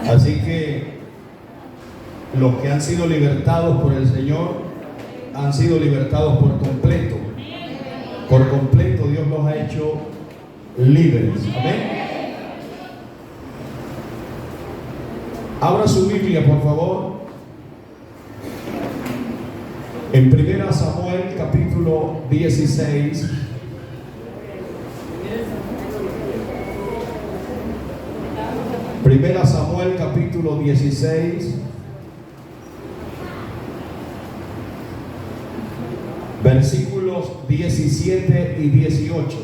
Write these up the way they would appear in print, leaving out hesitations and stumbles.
Así que los que han sido libertados por el Señor han sido libertados por completo. Por completo Dios los ha hecho libres. Amén. Abra su Biblia, por favor, en 1 Samuel capítulo 16. Primera Samuel capítulo 16, versículos 17 y 18.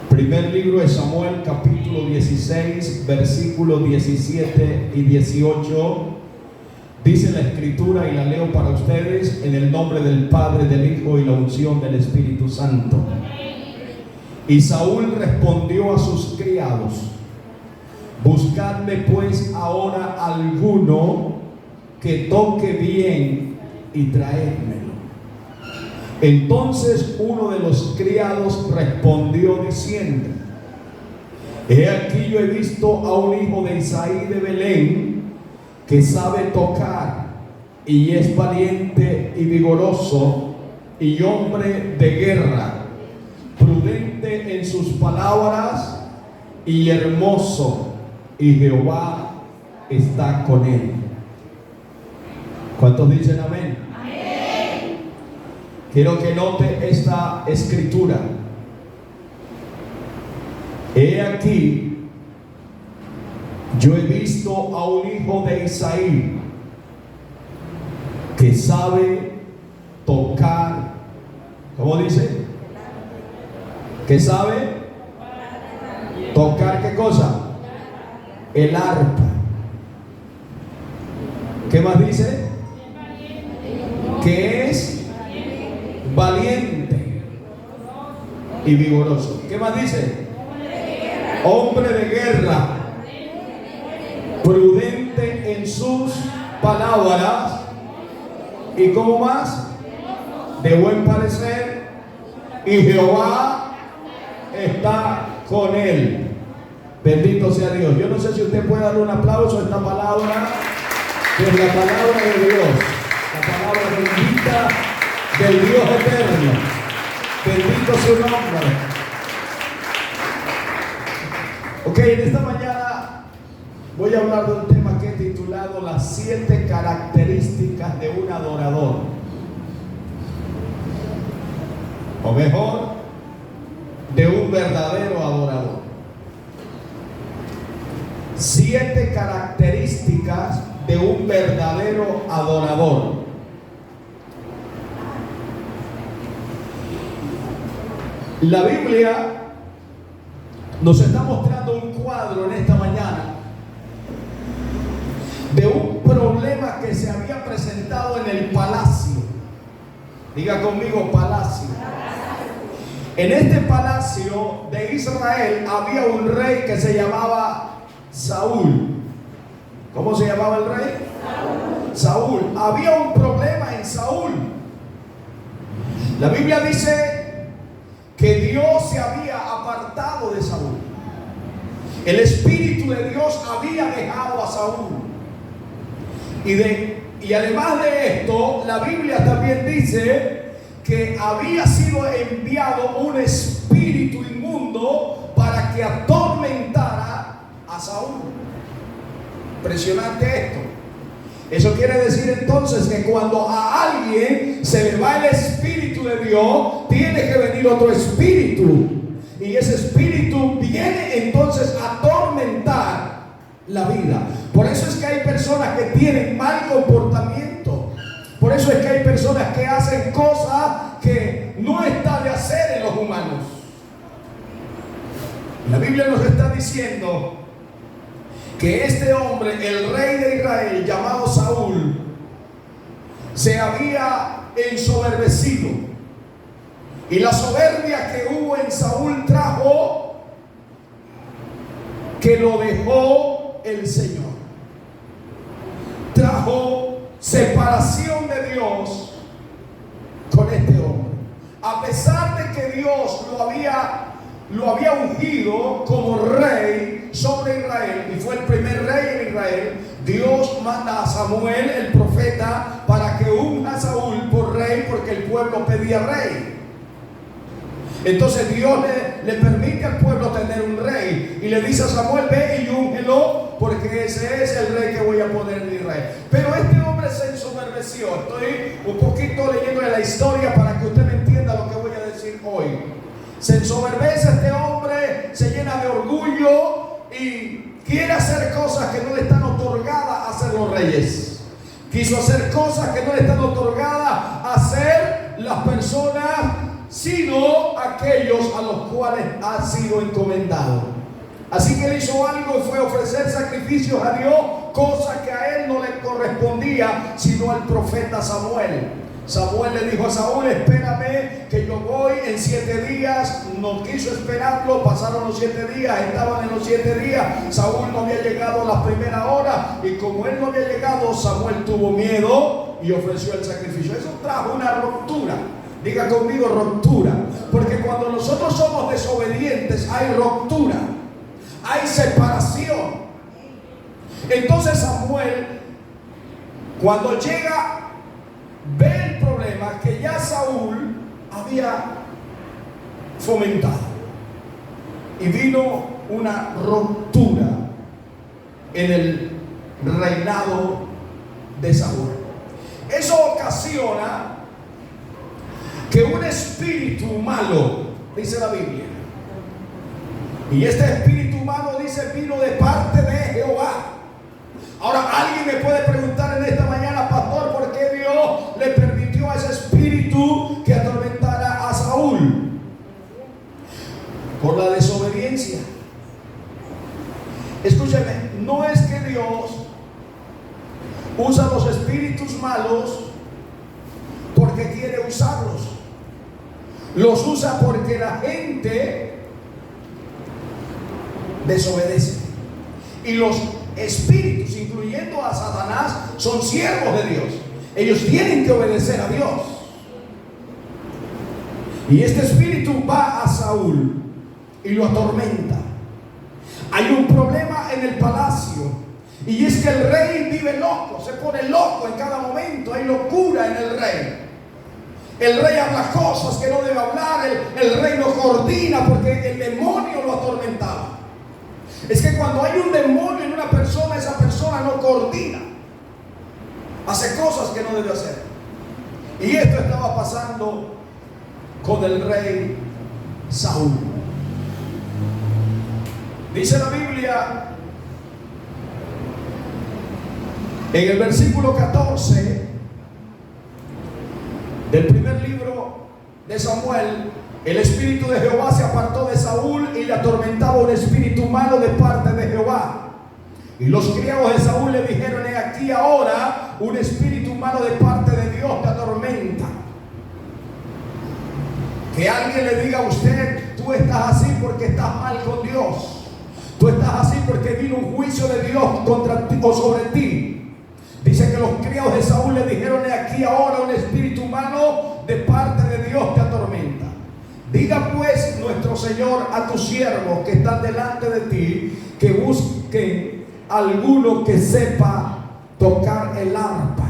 Primer libro de Samuel capítulo 16, versículos 17 y 18. Dice la escritura, y la leo para ustedes, en el nombre del Padre, del Hijo y la unción del Espíritu Santo. Y Saúl respondió a sus criados: buscadme pues ahora alguno que toque bien y traédmelo. Entonces uno de los criados respondió diciendo: he aquí, yo he visto a un hijo de Isaí de Belén que sabe tocar y es valiente y vigoroso y hombre de guerra, prudente en sus palabras y hermoso, y Jehová está con él. ¿Cuántos dicen amén? Amén. Quiero que note esta escritura. He aquí, yo he visto a un hijo de Isaí que sabe tocar. ¿Cómo dice? ¿Qué sabe? ¿Tocar qué cosa? El arpa. ¿Qué más dice? Que es valiente y vigoroso. ¿Qué más dice? Hombre de guerra, prudente en sus palabras, y como más, de buen parecer, y Jehová está con él. Bendito sea Dios. Yo no sé si usted puede darle un aplauso a esta palabra, que es la palabra de Dios, la palabra bendita del Dios eterno. Bendito su nombre. Ok, en esta mañana voy a hablar de un tema que he titulado las 7 características de un adorador. O mejor, de un verdadero adorador. 7 características de un verdadero adorador. La Biblia nos está mostrando un cuadro en esta mañana de un problema que se había presentado en el palacio. Diga conmigo, palacio. En este palacio de Israel había un rey que se llamaba Saúl. ¿Cómo se llamaba el rey? Saúl. Había un problema en Saúl. La Biblia dice que Dios se había apartado de Saúl. El Espíritu de Dios había dejado a Saúl. Y además de esto, la Biblia también dice que había sido enviado un espíritu inmundo para que atormentara a Saúl. Impresionante esto. Eso quiere decir entonces que cuando a alguien se le va el Espíritu de Dios, tiene que venir otro espíritu. Y ese espíritu viene entonces a atormentar la vida. Por eso es que hay personas que tienen mal comportamiento. Por eso es que hay personas que hacen cosas que no está de hacer en los humanos. La Biblia nos está diciendo que este hombre, el rey de Israel llamado Saúl, se había ensoberbecido, y la soberbia que hubo en Saúl trajo que lo dejó el Señor. Trajo separación de Dios con este hombre. A pesar de que Dios lo había lo había ungido como rey sobre Israel y fue el primer rey en Israel, Dios manda a Samuel, el profeta, para que unja a Saúl por rey porque el pueblo pedía rey. Entonces Dios le permite al pueblo tener un rey y le dice a Samuel: ve y úngelo porque ese es el rey que voy a poner en Israel. Pero este hombre se ensoberbeció. Estoy un poquito leyéndole la historia para que usted me entienda lo que voy a decir hoy. Se ensoberbece este hombre, se llena de orgullo y quiere hacer cosas que no le están otorgadas a hacer los reyes. Quiso hacer cosas que no le están otorgadas a hacer las personas, sino aquellos a los cuales ha sido encomendado. Así que él hizo algo y fue a ofrecer sacrificios a Dios, cosa que a él no le correspondía, sino al profeta Samuel. Samuel le dijo a Saúl: espérame que yo voy en 7 días. No quiso esperarlo, pasaron los 7 días, estaban en los 7 días. Saúl no había llegado a la primera hora y como él no había llegado, Samuel tuvo miedo y ofreció el sacrificio. Eso trajo una ruptura. Diga conmigo: ruptura. Porque cuando nosotros somos desobedientes hay ruptura, hay separación. Entonces Samuel, cuando llega, ve el problema que ya Saúl había fomentado y vino una ruptura en el reinado de Saúl. Eso ocasiona que un espíritu malo, dice la Biblia, y este espíritu malo, dice, vino de parte de Jehová. Ahora alguien me puede preguntar en esta mañana: pastor, ¿por qué Dios le permitió a ese espíritu que atormentara a Saúl? Por la desobediencia. Escúcheme, no es que Dios usa los espíritus malos porque quiere usarlos. Los usa porque la gente desobedece. Y los espíritus, incluyendo a Satanás, son siervos de Dios. Ellos tienen que obedecer a Dios. Y este espíritu va a Saúl y lo atormenta. Hay un problema en el palacio, y es que el rey vive loco, se pone loco en cada momento. Hay locura en el rey. El rey habla cosas que no debe hablar. El rey no coordina porque el demonio lo atormentaba. Es que cuando hay un demonio en una persona, esa persona no coordina, hace cosas que no debe hacer. Y esto estaba pasando con el rey Saúl. Dice la Biblia en el versículo 14 del primer libro de Samuel: el espíritu de Jehová se apartó de Saúl y le atormentaba un espíritu malo de parte de Jehová. Y los criados de Saúl le dijeron: he aquí ahora un espíritu malo de parte de Dios te atormenta. Que alguien le diga a usted: tú estás así porque estás mal con Dios. Tú estás así porque vino un juicio de Dios contra ti o sobre ti. Dice que los criados de Saúl le dijeron: he aquí ahora un espíritu malo de parte de Dios te atormenta. Diga pues nuestro Señor a tus siervos que están delante de ti, que busquen alguno que sepa tocar el arpa,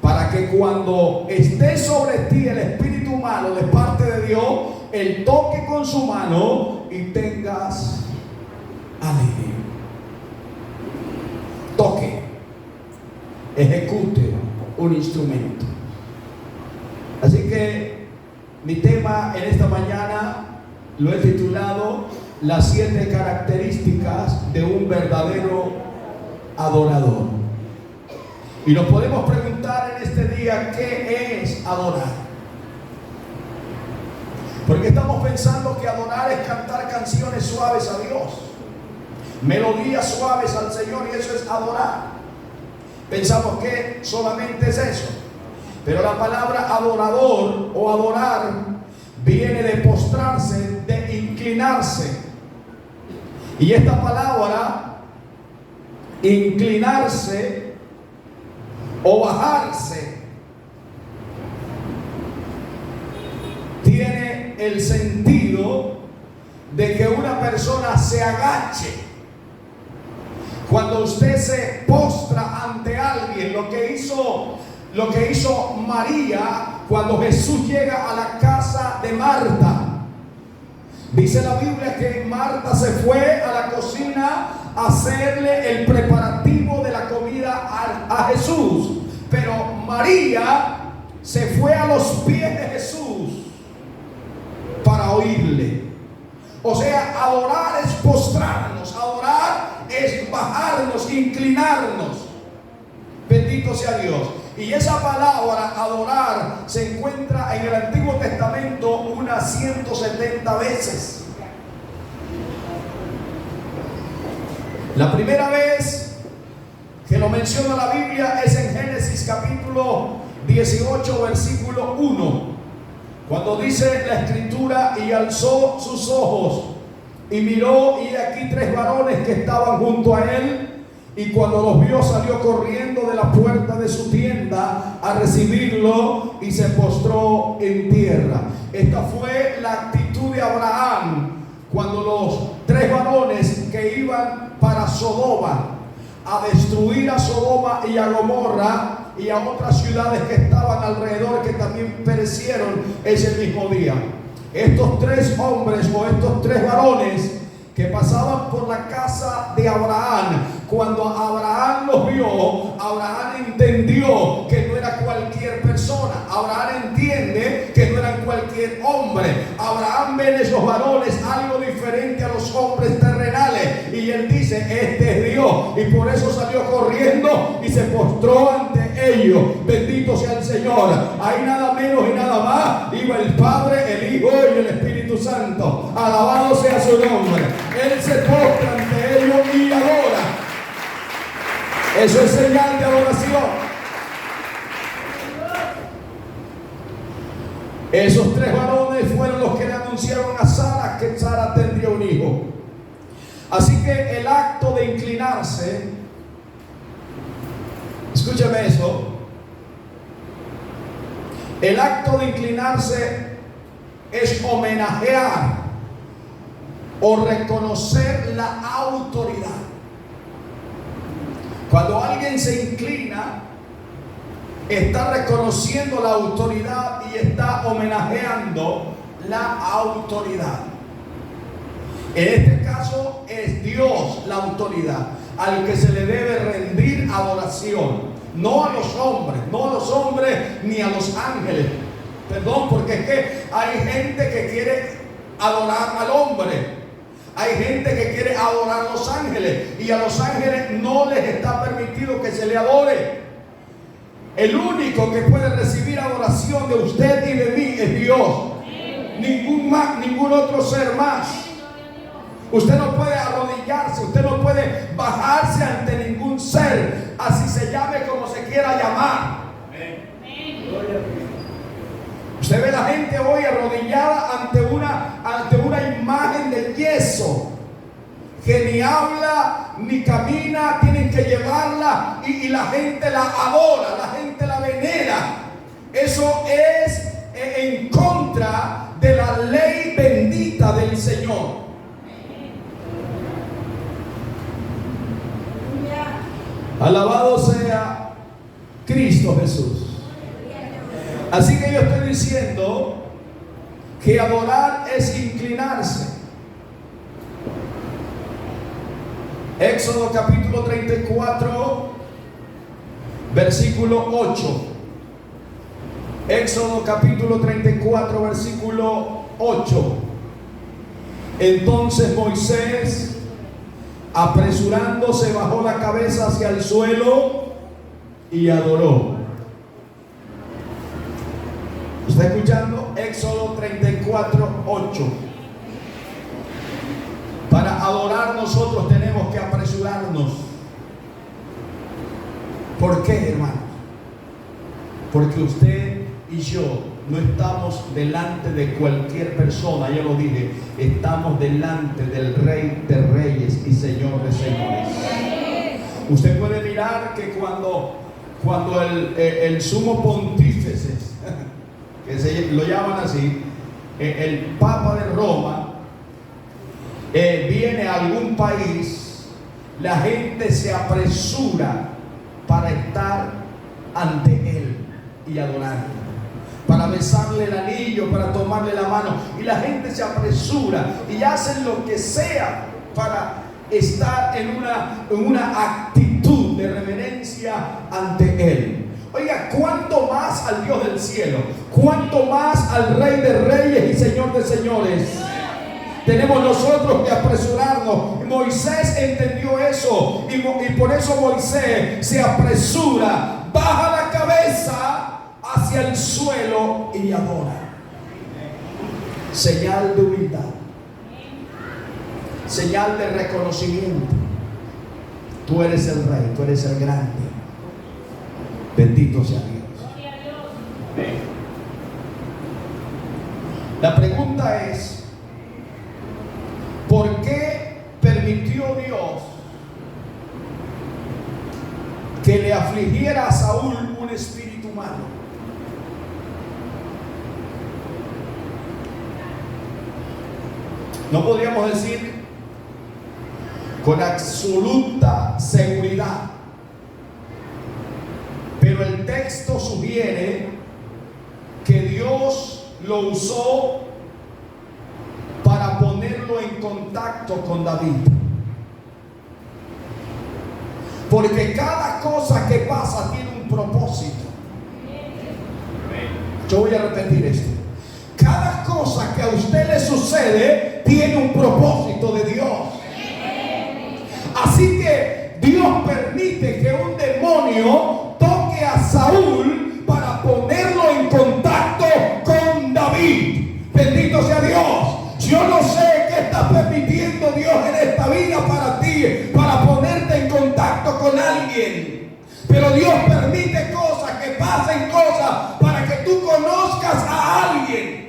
para que cuando esté sobre ti el espíritu malo de parte de Dios, él toque con su mano y tengas alivio. Toque, ejecute un instrumento. Así que mi tema en esta mañana lo he titulado: las 7 características de un verdadero adorador. Y nos podemos preguntar en este día: ¿qué es adorar? Porque estamos pensando que adorar es cantar canciones suaves a Dios, melodías suaves al Señor, y eso es adorar. Pensamos que solamente es eso. Pero la palabra adorador o adorar viene de postrarse, de inclinarse. Y esta palabra, inclinarse o bajarse, tiene el sentido de que una persona se agache. Cuando usted se postra ante alguien, lo que hizo María cuando Jesús llega a la casa de Marta. Dice la Biblia que Marta se fue a la cocina a hacerle el preparativo de la comida a Jesús. Pero María se fue a los pies de Jesús para oírle. O sea, adorar es postrarnos, adorar es bajarnos, inclinarnos. Bendito sea Dios. Y esa palabra adorar se encuentra en el Antiguo Testamento unas 170 veces. La primera vez que lo menciona la Biblia es en Génesis capítulo 18 versículo 1, cuando dice la escritura: y alzó sus ojos y miró, y aquí 3 varones que estaban junto a él. Y cuando los vio, salió corriendo de la puerta de su tienda a recibirlo y se postró en tierra. Esta fue la actitud de Abraham cuando los 3 varones que iban para Sodoma a destruir a Sodoma y a Gomorra y a otras ciudades que estaban alrededor, que también perecieron ese mismo día. Estos 3 hombres o estos 3 varones que pasaban por la casa de Abraham, cuando Abraham los vio, Abraham entendió que no era cualquier persona. Abraham entiende que no eran cualquier hombre. Abraham ve en esos varones algo diferente a los hombres terrenales, y él dice: este es Dios. Y por eso salió corriendo y se postró ante ellos. Bendito sea el Señor. Ahí nada menos y nada más iba el Padre, el Hijo y el Espíritu Santo. Alabado sea su nombre. Él se postra ante ellos y adora. Eso es señal de adoración. Esos 3 varones fueron los que le anunciaron a Sara que Sara tendría un hijo. Así que el acto de inclinarse, escúcheme eso, el acto de inclinarse es homenajear o reconocer la autoridad. Cuando alguien se inclina, está reconociendo la autoridad y está homenajeando la autoridad. En este caso es Dios la autoridad al que se le debe rendir adoración, no a los hombres ni a los ángeles. Perdón, porque es que hay gente que quiere adorar al hombre. Hay gente que quiere adorar a los ángeles, y a los ángeles no les está permitido que se le adore. El único que puede recibir adoración de usted y de mí es Dios. Ningún otro ser más. Usted no puede arrodillarse, usted no puede bajarse ante ningún ser, así se llame como se quiera llamar. Usted ve la gente hoy arrodillada ante una imagen de yeso que ni habla ni camina, tienen que llevarla y la gente la adora, la gente la venera. Eso es en contra de la ley bendita del Señor. Alabado sea Cristo Jesús. Así que yo estoy diciendo que adorar es inclinarse. Éxodo capítulo 34, versículo 8. Éxodo capítulo 34, versículo 8. Entonces Moisés, apresurándose, bajó la cabeza hacia el suelo y adoró. ¿Está escuchando? Éxodo 34, 8. Para adorar nosotros tenemos que apresurarnos. ¿Por qué, hermanos? Porque usted y yo no estamos delante de cualquier persona, ya lo dije, estamos delante del Rey de Reyes y Señor de Señores. Usted puede mirar que cuando el sumo pontífice, que lo llaman así, el Papa de Roma, viene a algún país, la gente se apresura para estar ante Él y adorarlo, para besarle el anillo, para tomarle la mano, y la gente se apresura y hacen lo que sea para estar en una actitud de reverencia ante Él. Oiga, cuánto más al Dios del cielo, cuánto más al Rey de Reyes y Señor de Señores. Tenemos nosotros que apresurarnos. Moisés entendió eso y por eso Moisés se apresura, baja la cabeza hacia el suelo y adora. Señal de humildad, señal de reconocimiento. Tú eres el Rey, tú eres el grande. Bendito sea Dios. La pregunta es, ¿por qué permitió Dios que le afligiera a Saúl un espíritu malo? No podríamos decir con absoluta seguridad, pero el texto sugiere que Dios lo usó para ponerlo en contacto con David. Porque cada cosa que pasa tiene un propósito. Yo voy a repetir esto. Cada cosa que a usted le sucede tiene un propósito de Dios. Así que Dios permite que un demonio toque a Saúl para ponerlo en contacto con David. Bendito sea Dios. Yo no sé qué está permitiendo Dios en esta vida para ti, para ponerte en contacto con alguien. Pero Dios permite cosas, que pasen cosas, para que tú conozcas a alguien.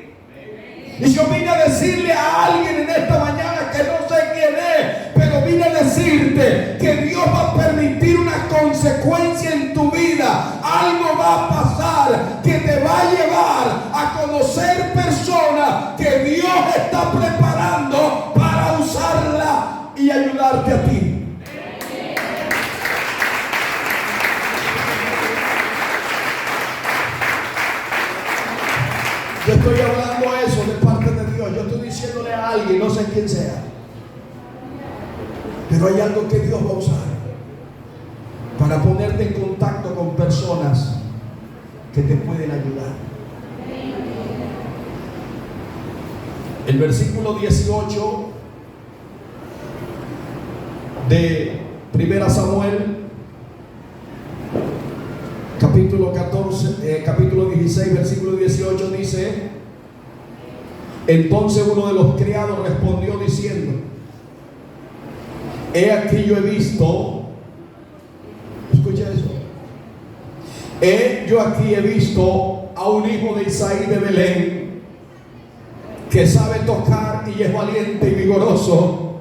Y yo vine a decirle a alguien en esta mañana que no sé quién es, pero vine a decirte que Dios va a permitir una consecuencia en tu vida. Algo va a pasar que te va a llevar a conocer personas que Dios está preparando para usarla y ayudarte a ti. Yo estoy hablando eso de parte de Dios. Yo estoy diciéndole a alguien, no sé quién sea, pero hay algo que Dios va a usar para ponerte en contacto con personas que te pueden ayudar. El versículo 18 de 1 Samuel, capítulo 16, versículo 18 dice: entonces uno de los criados respondió diciendo: he aquí yo he visto, escucha eso, yo aquí he visto a un hijo de Isaí de Belén, que sabe tocar y es valiente y vigoroso,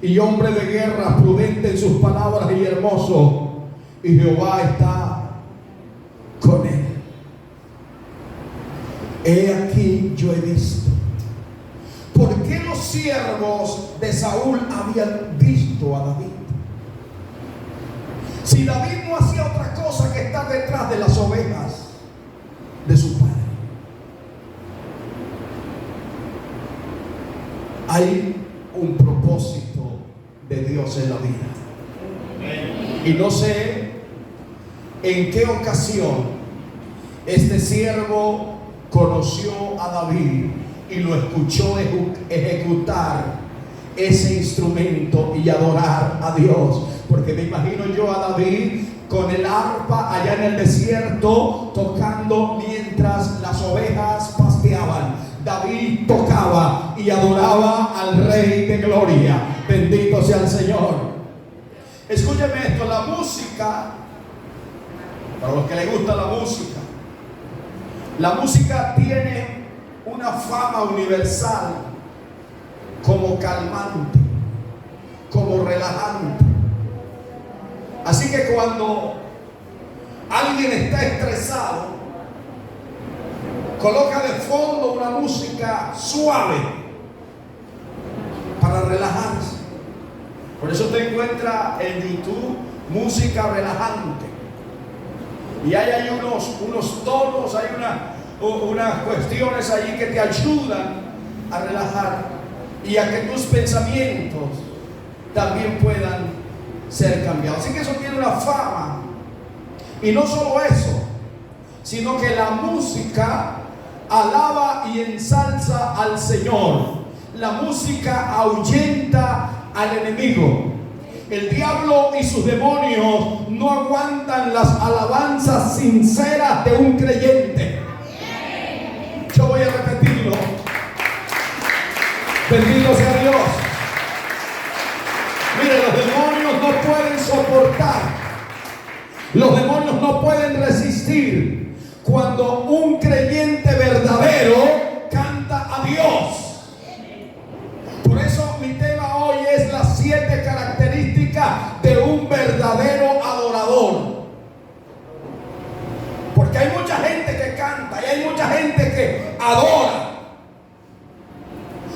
y hombre de guerra, prudente en sus palabras y hermoso, y Jehová está con él. He aquí yo he visto. ¿Por qué los siervos de Saúl habían visto a David? Si David no hacía otra cosa que estar detrás de las ovejas de su padre. Hay un propósito de Dios en la vida. Y no sé en qué ocasión este siervo conoció a David y lo escuchó ejecutar ese instrumento y adorar a Dios. Porque me imagino yo a David con el arpa allá en el desierto, tocando mientras las ovejas pasteaban. David tocaba y adoraba al Rey de Gloria. Bendito sea el Señor. Escúcheme esto, la música, para los que les gusta la música tiene una fama universal como calmante, como relajante. Así que cuando alguien está estresado, coloca de fondo una música suave para relajarse. Por eso te encuentra en YouTube música relajante. Y hay unos tonos, hay unas cuestiones allí que te ayudan a relajar y a que tus pensamientos también puedan ser cambiados. Así que eso tiene una fama. Y no solo eso, sino que la música alaba y ensalza al Señor. La música ahuyenta al enemigo. El diablo y sus demonios no aguantan las alabanzas sinceras de un creyente. Yo voy a repetirlo. Bendito sea Dios. Mire, los demonios no pueden soportar, los demonios no pueden resistir cuando un creyente verdadero canta a Dios. Por eso mi tema hoy es las 7 características de un verdadero adorador. Porque hay mucha gente que canta y hay mucha gente que adora.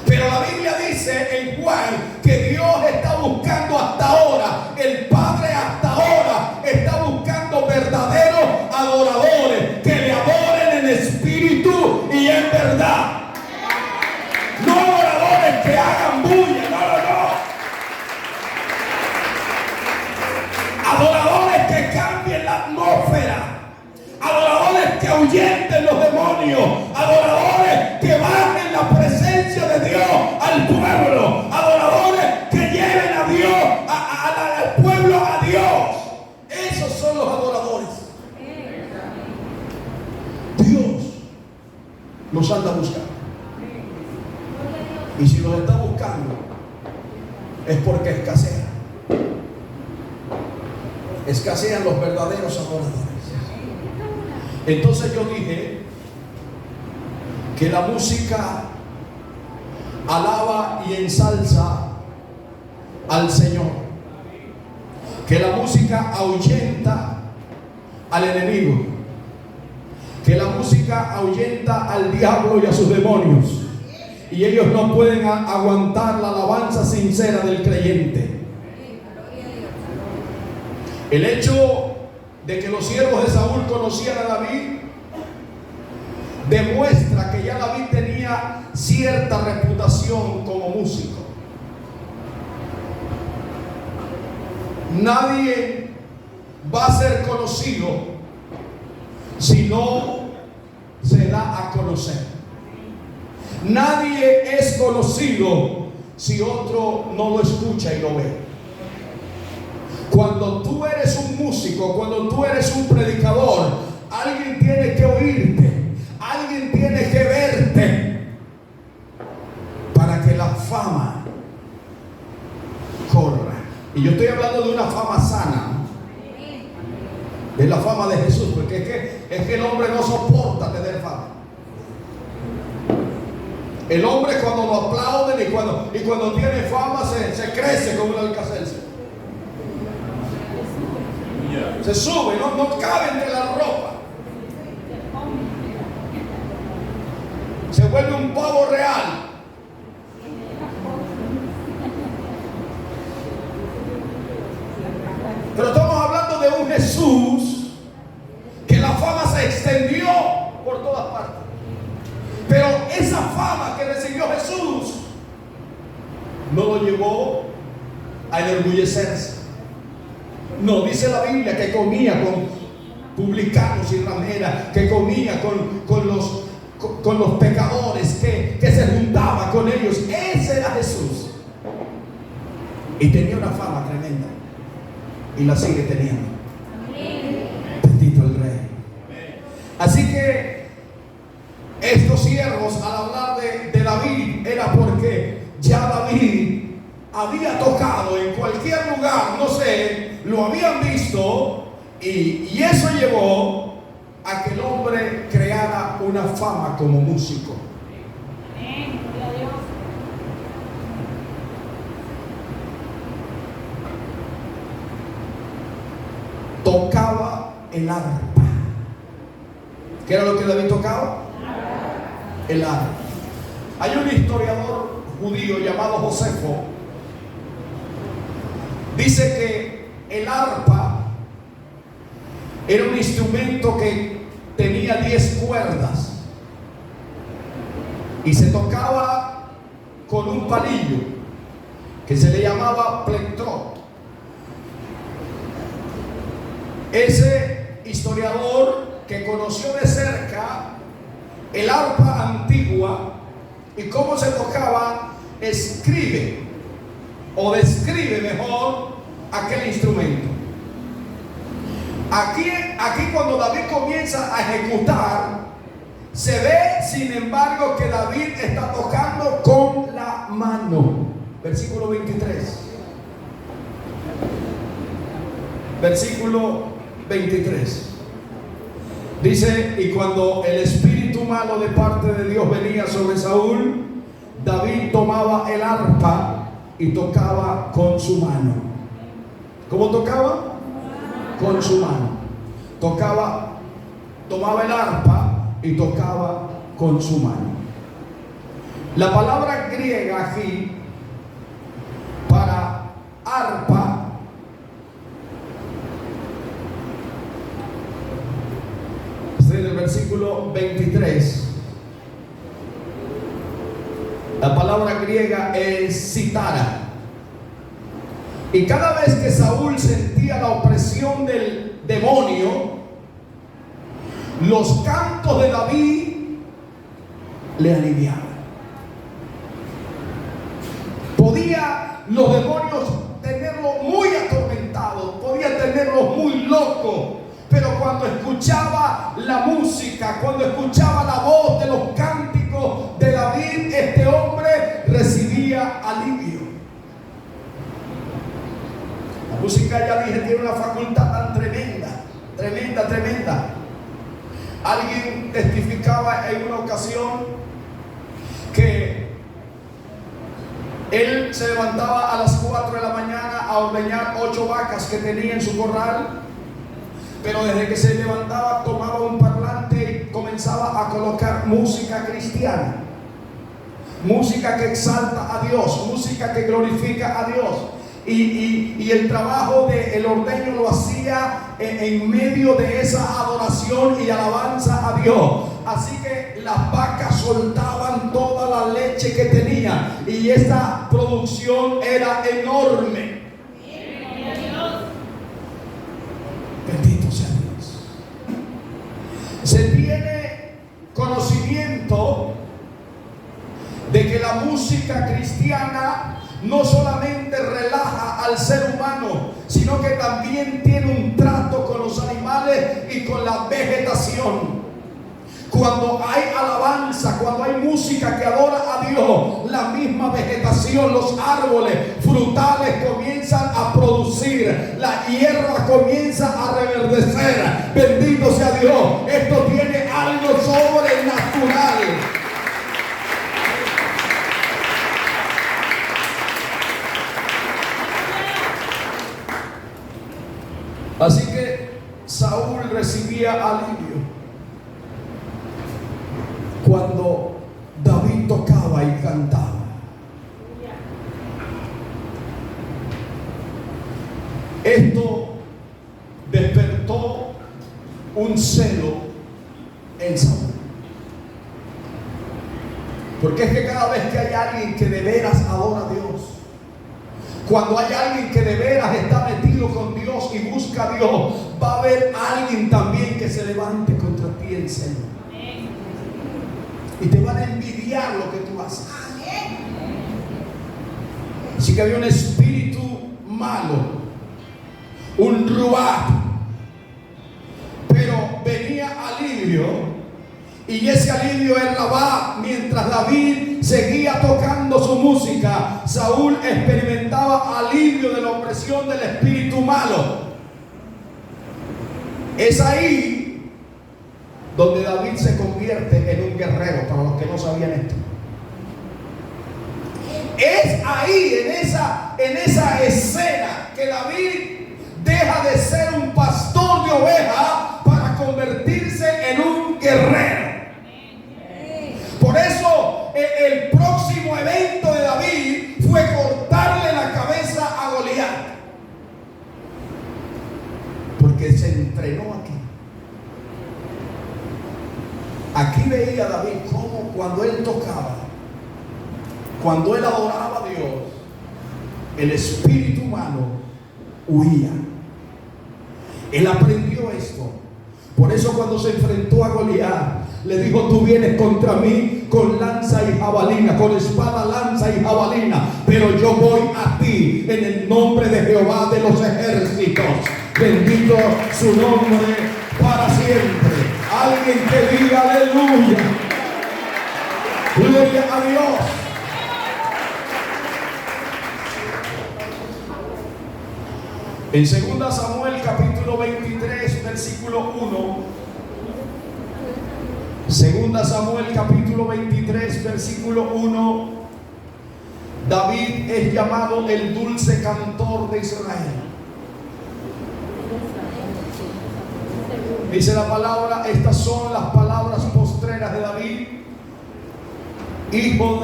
Pero la Biblia dice en Juan que Dios está buscando hasta ahora, el Padre hasta ahora está buscando verdaderos adoradores que le adoren en espíritu y en verdad. No adoradores que hagan bulla, no. Adoradores que cambien la atmósfera. Adoradores que ahuyenten los demonios. Adoradores que bajen la presencia de Dios al pueblo. Adoradores que lleven a Dios, al pueblo a Dios. Esos son los adoradores. Dios los anda buscando. Y si los está buscando es porque escasean. Escasean los verdaderos adoradores. Entonces yo dije que la música alaba y ensalza al Señor, que la música ahuyenta al enemigo, que la música ahuyenta al diablo y a sus demonios, y ellos no pueden aguantar la alabanza sincera del creyente. El hecho de que los siervos de Saúl conocían a David demuestra que ya David tenía cierta reputación como músico. Nadie va a ser conocido si no se da a conocer. Nadie es conocido si otro no lo escucha y lo ve. Cuando tú eres un músico, cuando tú eres un predicador, alguien tiene que oírte, alguien tiene que verte para que la fama corra. Y yo estoy hablando de una fama sana, de la fama de Jesús, porque es que el hombre no soporta tener fama. El hombre cuando lo aplauden y cuando tiene fama se crece como un alcacelce. Se sube, no cabe entre la ropa. Se vuelve un pavo real. Pero estamos hablando de un Jesús que la fama se extendió por todas partes. Pero esa fama que recibió Jesús no lo llevó a enorgullecerse. No, dice la Biblia que comía con publicanos y rameras, que comía con los pecadores, que se juntaba con ellos. Ese era Jesús. Y tenía una fama tremenda. Y la sigue teniendo. Bendito el Rey. Así que estos siervos, al hablar de David, era porque ya David había tocado en cualquier lugar, no sé, lo habían visto, y eso llevó a que el hombre creara una fama como músico. Tocaba el arpa. ¿Qué era lo que David tocaba? El arpa. Hay un historiador judío llamado Josefo, dice que el arpa era un instrumento que tenía 10 cuerdas y se tocaba con un palillo que se le llamaba plectrón. Ese historiador que conoció de cerca el arpa antigua y cómo se tocaba, escribe o describe mejor aquel instrumento. Aquí cuando David comienza a ejecutar, se ve sin embargo que David está tocando con la mano. Versículo 23. Versículo 23. Dice: y cuando el espíritu malo de parte de Dios venía sobre Saúl, David tomaba el arpa y tocaba con su mano. ¿Cómo tocaba? Con su mano. Tomaba el arpa y tocaba con su mano. La palabra griega aquí para arpa del versículo 23, la palabra griega es citara. Y cada vez que Saúl sentía la opresión del demonio, los cantos de David le aliviaban. Podía los demonios tenerlo muy atormentado, podía tenerlo muy loco, pero cuando escuchaba la música, cuando escuchaba la voz de los cánticos de David, este hombre recibía alivio. La música, ya dije, tiene una facultad tan tremenda. Alguien testificaba en una ocasión que él se levantaba a las 4 de la mañana a ordeñar 8 vacas que tenía en su corral. Pero desde que se levantaba tomaba un parlante y comenzaba a colocar música cristiana, música que exalta a Dios, música que glorifica a Dios. Y el trabajo del ordeño lo hacía en medio de esa adoración y alabanza a Dios. Así que las vacas soltaban toda la leche que tenía y esta producción era enorme. Bendito sea Dios. Se tiene conocimiento de que la música cristiana no solamente relaja al ser humano, sino que también tiene un trato con los animales y con la vegetación. Cuando hay alabanza, cuando hay música que adora a Dios, la misma vegetación, los árboles frutales comienzan a producir, la hierba comienza a reverdecer. Bendito sea Dios. Esto tiene algo sobrenatural. Así que Saúl recibía alivio cuando David tocaba y cantaba. Esto despertó un celo en Saúl. Porque es que cada vez que hay alguien que de veras adora a Dios, cuando hay alguien que de veras está metido con Dios y busca a Dios, va a haber alguien también que se levante contra ti en celo. Y te van a envidiar lo que tú haces. Así que había un espíritu malo, un ruach, pero venía alivio. Y ese alivio era Rabá. Mientras David seguía tocando su música, Saúl experimentaba alivio de la opresión del espíritu malo. Es ahí donde David se convierte en un guerrero, para los que no sabían esto. Es ahí, en esa escena, que David deja de ser un pastor de ovejas para convertirse en un guerrero. Por eso el próximo evento de aquí veía David cómo cuando él tocaba, cuando él adoraba a Dios, el espíritu humano huía. Él aprendió esto. Por eso cuando se enfrentó a Goliat, le dijo: tú vienes contra mí con lanza y jabalina, con espada, lanza y jabalina, pero yo voy a ti en el nombre de Jehová de los ejércitos. Bendito su nombre para siempre. Alguien que diga aleluya. Gloria a Dios. En 2 Samuel capítulo 23 versículo 1. 2 Samuel capítulo 23 versículo 1. David es llamado el dulce cantor de Israel. Dice la palabra, estas son las palabras postreras de David, hijo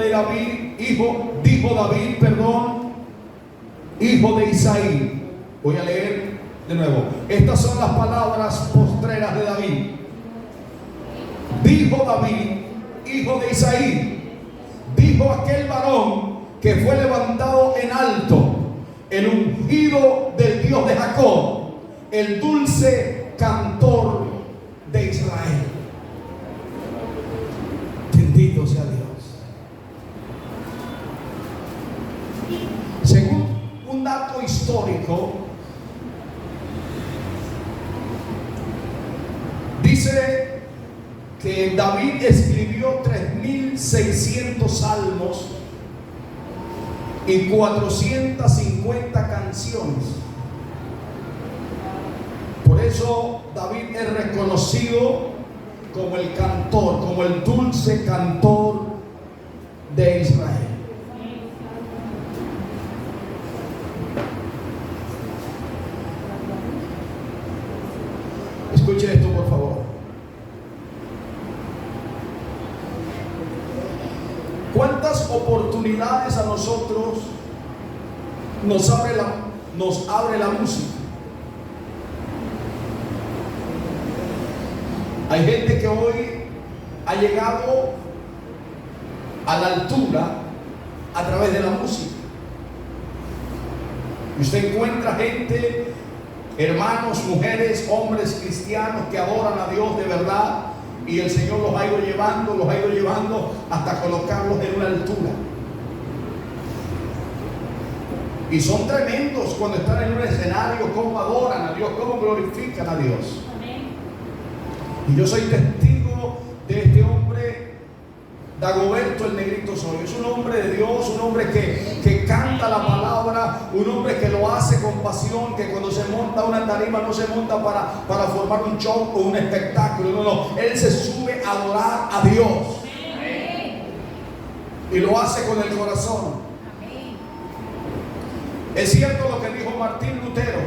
de Isaí. Voy a leer de nuevo. Estas son las palabras postreras de David. Dijo David, hijo de Isaí, dijo aquel varón que fue levantado en alto, el ungido del Dios de Jacob, el dulce cantor de Israel. Bendito sea Dios. Según un dato histórico, dice que David escribió 3.600 salmos y 450 canciones. Por eso David es reconocido como el cantor, como el dulce cantor de Israel. Escuche esto, por favor. ¿Cuántas oportunidades a nosotros nos abre la música? Hay gente que hoy ha llegado a la altura a través de la música. Y usted encuentra gente, hermanos, mujeres, hombres cristianos que adoran a Dios de verdad, y el Señor los ha ido llevando hasta colocarlos en una altura. Y son tremendos cuando están en un escenario, cómo adoran a Dios, cómo glorifican a Dios. Y yo soy testigo de este hombre, Dagoberto el Negrito Osorio. Es un hombre de Dios, un hombre que canta la palabra, un hombre que lo hace con pasión, que cuando se monta una tarima no se monta para formar un show o un espectáculo, no, él se sube a adorar a Dios. Y lo hace con el corazón. Es cierto lo que dijo Martín Lutero: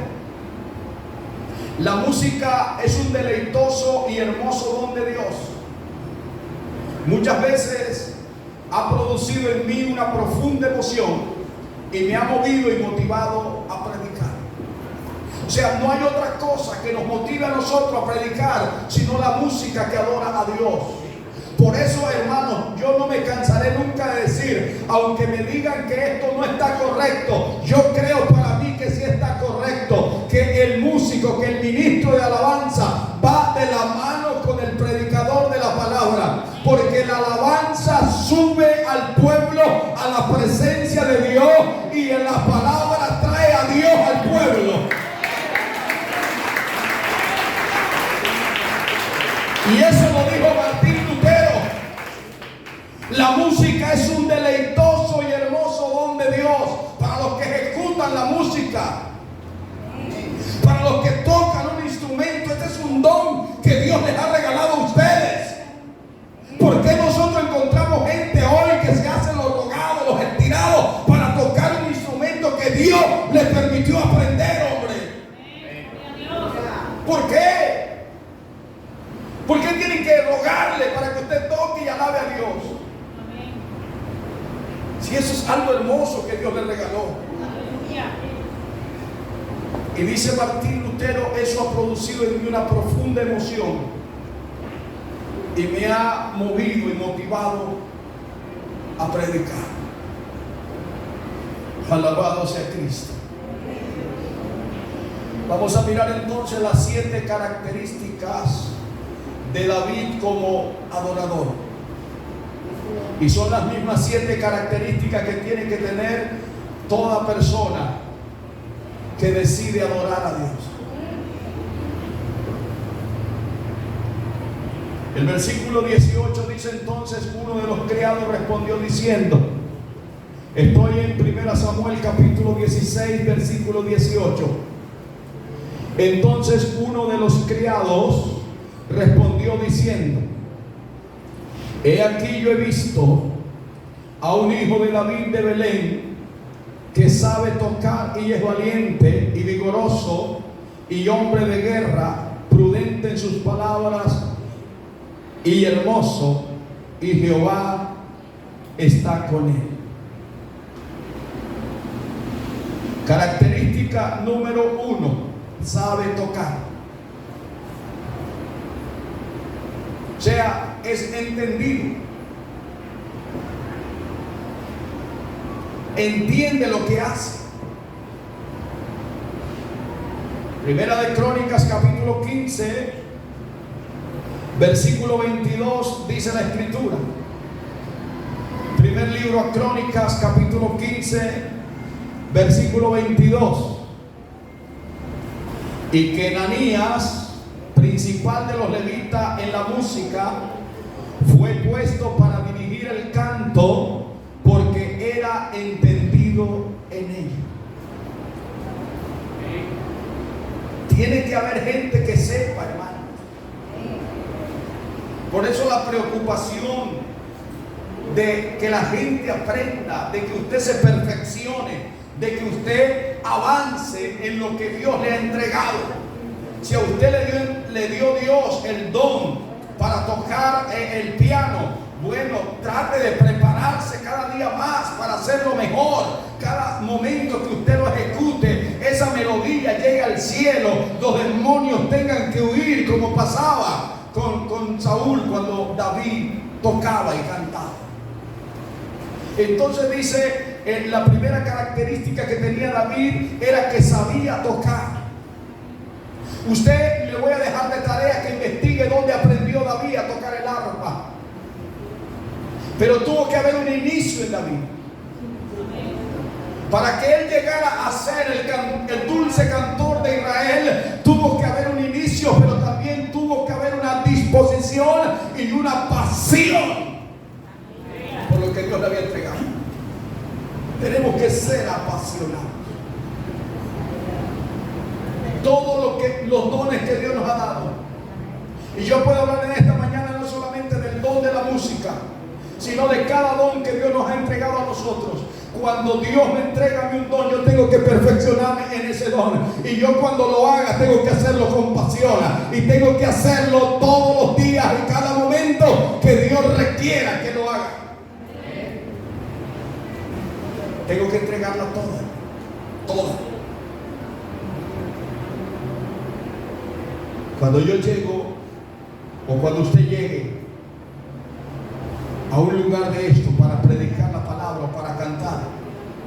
la música es un deleitoso y hermoso don de Dios. Muchas veces ha producido en mí una profunda emoción y me ha movido y motivado a predicar. O sea, no hay otra cosa que nos motive a nosotros a predicar sino la música que adora a Dios. Por eso, hermanos, yo no me cansaré nunca de decir, aunque me digan que esto no está correcto, yo creo para mí que sí está correcto, que el músico, que el ministro de alabanza va de la mano con el predicador de la palabra, porque la alabanza sube al pueblo a la presencia de Dios, y en la palabra trae a Dios al pueblo. Y eso lo dijo Martín Lutero. La música es un deleitoso y hermoso don de Dios para los que ejecutan la música, para los que tocan un instrumento. Este es un don que Dios les ha regalado a ustedes. ¿Por qué nosotros encontramos gente hoy que se hacen los rogados, los estirados para tocar un instrumento que Dios les permitió aprender, hombre? ¿Por qué? ¿Por qué tienen que rogarle para que usted toque y alabe a Dios? Si eso es algo hermoso que Dios le regaló. Y dice Martín Lutero, eso ha producido en mí una profunda emoción y me ha movido y motivado a predicar. Alabado sea Cristo. Vamos a mirar entonces las 7 características de David como adorador. Y son las mismas 7 características que tiene que tener toda persona que decide adorar a Dios. El versículo 18 dice entonces: uno de los criados respondió diciendo, estoy en 1 Samuel capítulo 16 versículo 18. Entonces uno de los criados respondió diciendo, he aquí yo he visto a un hijo de David de Belén que sabe tocar y es valiente y vigoroso y hombre de guerra, prudente en sus palabras y hermoso, y Jehová está con él. Característica número 1: sabe tocar. O sea, es entendido, entiende lo que hace. Primera de Crónicas capítulo 15 versículo 22 dice la escritura. Primer libro a Crónicas capítulo 15 versículo 22. Y que Ananías, principal de los levitas en la música, fue puesto para dirigir el canto, porque era entendido en ello. Tiene que haber gente que sepa, hermano. Por eso la preocupación de que la gente aprenda, de que usted se perfeccione, de que usted avance en lo que Dios le ha entregado. Si a usted le dio Dios el don para tocar el piano, bueno, trate de prepararse cada día más para hacerlo mejor. Cada momento que usted lo ejecute, esa melodía llegue al cielo, los demonios tengan que huir, como pasaba con Saúl cuando David tocaba y cantaba. Entonces dice, la primera característica que tenía David era que sabía tocar. Usted, le voy a dejar de tarea que investigue dónde aprendió David a tocar el arpa. Pero tuvo que haber un inicio en David. Para que él llegara a ser el dulce cantor de Israel, tuvo que haber un inicio, pero también tuvo que haber una disposición y una pasión por lo que Dios le había entregado. Tenemos que ser apasionados. Todos los dones que Dios nos ha dado. Y yo puedo hablar en esta mañana no solamente del don de la música, sino de cada don que Dios nos ha entregado a nosotros. Cuando Dios me entrega a mí un don, yo tengo que perfeccionarme en ese don. Y yo cuando lo haga, tengo que hacerlo con pasión. Y tengo que hacerlo todos los días, en cada momento que Dios requiera que lo haga. Tengo que entregarla toda. Cuando yo llego, o cuando usted llegue a un lugar de esto para predicar la palabra o para cantar,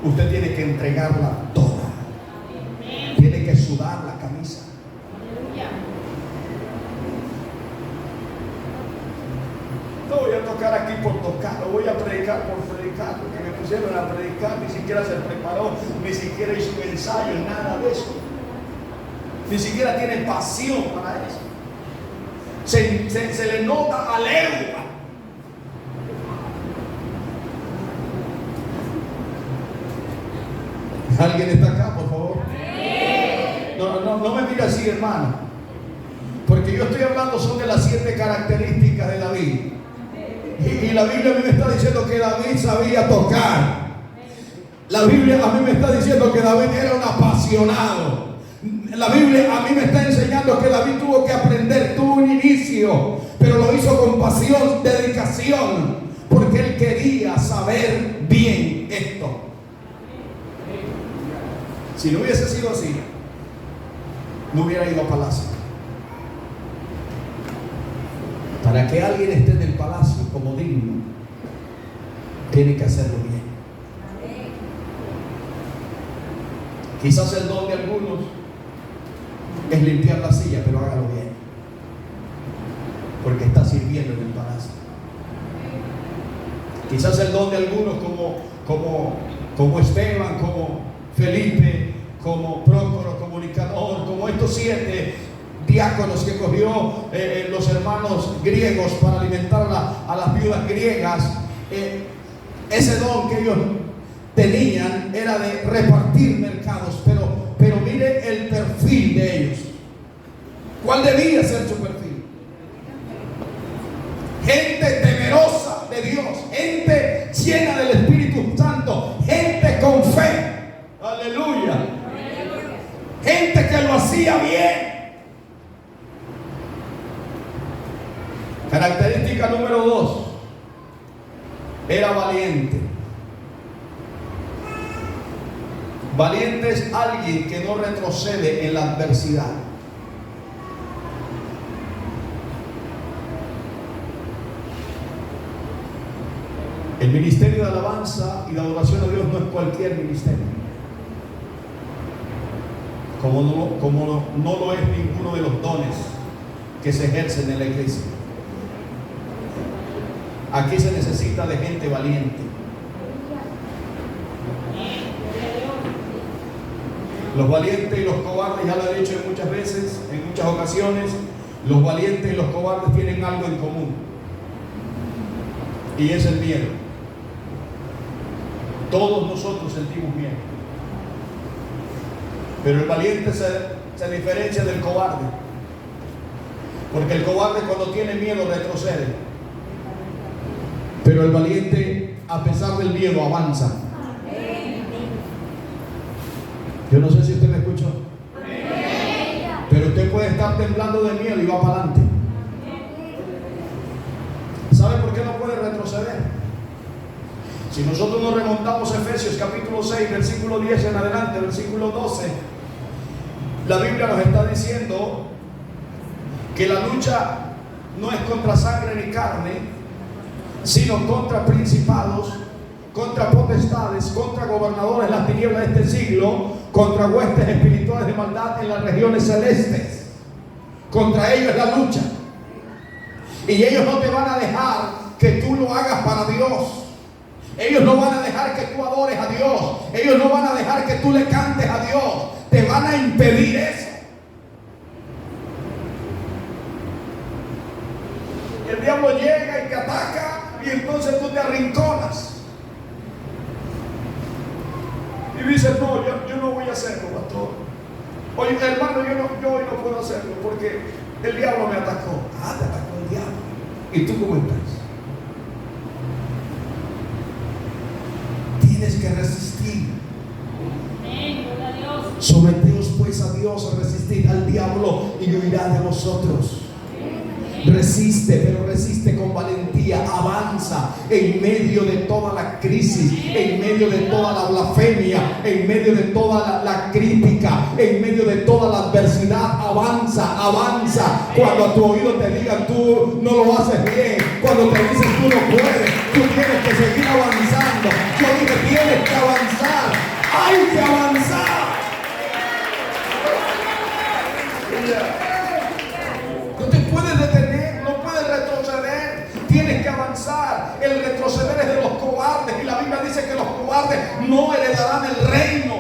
usted tiene que entregarla toda. Tiene que sudar la camisa. No voy a tocar aquí por tocar, no voy a predicar por predicar, porque me pusieron a predicar, ni siquiera se preparó, ni siquiera hizo un ensayo, nada de eso. Ni siquiera tiene pasión para eso. Se le nota a legua. ¿Alguien está acá, por favor? No me mire así, hermano. Porque yo estoy hablando son de las 7 características de David. Y la Biblia a mí me está diciendo que David sabía tocar. La Biblia a mí me está diciendo que David era un apasionado. La Biblia a mí me está enseñando que David tuvo que aprender, tuvo un inicio, pero lo hizo con pasión, dedicación, porque él quería saber bien esto. Si no hubiese sido así, no hubiera ido a palacio. Para que alguien esté en el palacio como digno, tiene que hacerlo bien. Quizás el don de algunos es limpiar la silla, pero hágalo bien, porque está sirviendo en el palacio. Quizás el don de algunos como Esteban, como Felipe, como Prócoro, comunicador, como estos 7 diáconos que cogió los hermanos griegos para alimentar a las viudas griegas. Ese don que ellos tenían era de repartir mercados, pero mire el perfil de ellos. ¿Cuál debía ser su perfil? Gente temerosa de Dios, gente llena del Espíritu Santo, gente con fe. Aleluya. Gente que lo hacía bien. Característica número 2: era valiente. Valiente es alguien que no retrocede en la adversidad. El ministerio de alabanza y de adoración a Dios no es cualquier ministerio, como no lo es ninguno de los dones que se ejercen en la iglesia. Aquí se necesita de gente valiente. Los valientes y los cobardes, ya lo he dicho muchas veces, en muchas ocasiones, los valientes y los cobardes tienen algo en común, y es el miedo. Todos nosotros sentimos miedo, pero el valiente se diferencia del cobarde, porque el cobarde cuando tiene miedo retrocede, pero el valiente, a pesar del miedo, avanza. Yo no sé si usted me escuchó, pero usted puede estar temblando de miedo y va para adelante. ¿Sabe por qué no puede retroceder? Si nosotros nos remontamos a Efesios capítulo 6, versículo 10 en adelante, versículo 12, la Biblia nos está diciendo que la lucha no es contra sangre ni carne, sino contra principados, contra potestades, contra gobernadores de las tinieblas de este siglo, contra huestes espirituales de maldad en las regiones celestes. Contra ellos es la lucha. Y ellos no te van a dejar que tú lo hagas para Dios. Ellos no van a dejar que tú adores a Dios. Ellos no van a dejar que tú le cantes a Dios. Te van a impedir eso. El diablo llega y te ataca, y entonces tú te arrinconas y dices: no, yo no voy a hacerlo, pastor. Oye, hermano, yo hoy no puedo hacerlo porque el diablo me atacó. Ah, te atacó el diablo. ¿Y tú cómo estás? Tienes que resistir. Someteos pues a Dios, resistid al diablo y huirá de vosotros. Resiste, pero resiste con valentía. Avanza en medio de toda la crisis, en medio de toda la blasfemia, en medio de toda la crítica, en medio de toda la adversidad. Avanza, avanza. Cuando a tu oído te digan: tú no lo haces bien, cuando te dicen: tú no puedes, tú tienes que seguir avanzando. Yo dije: tienes que avanzar. Hay que avanzar. No te puedes detener, no puedes retroceder, tienes que avanzar. El retroceder es de los cobardes, y la Biblia dice que los cobardes no heredarán el reino.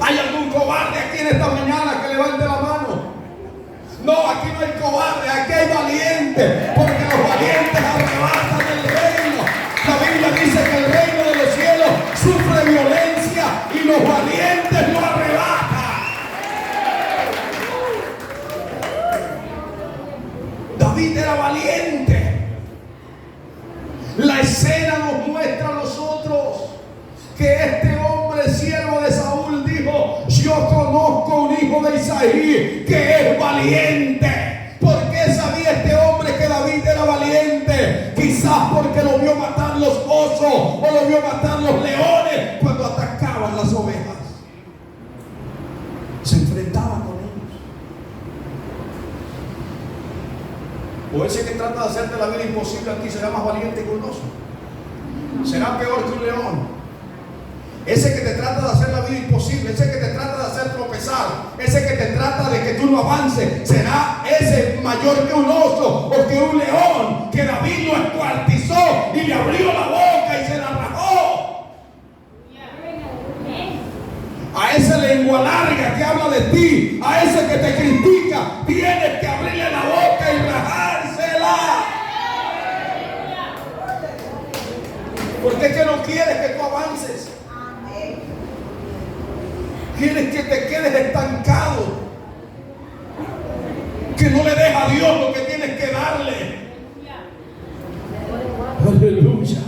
¿Hay algún cobarde aquí en esta mañana que levante la mano? No, aquí no hay cobarde, aquí hay valientes, porque los valientes arrebatan el reino. La Biblia dice que el reino de los cielos sufre violencia y los valientes lo arrebatan. David era valiente. La escena nos muestra a nosotros que este hombre, siervo de Saúl, dijo: yo conozco un hijo de Isaí que es valiente. ¿Por qué sabía este hombre que David era valiente? Quizás porque lo vio matar los osos o lo vio matar los leones cuando atacaban las ovejas. Se enfrentaba con ellos. O ese que trata de hacerte la vida imposible a ti será más valiente que un oso. Será peor que un león. Ese que te trata de hacer la vida imposible, ese que te trata de hacer tropezar, ese que te trata de que tú no avances, será ese mayor que un oso o que un león, que David lo escuartizó y le abrió la boca y se la rajó. A esa lengua larga que habla de ti, a ese que te critica, tienes que abrirle la boca y rajársela. Porque es que no quieres que tú avances. Quieres que te quedes estancado, que no le des a Dios lo que tienes que darle. Aleluya.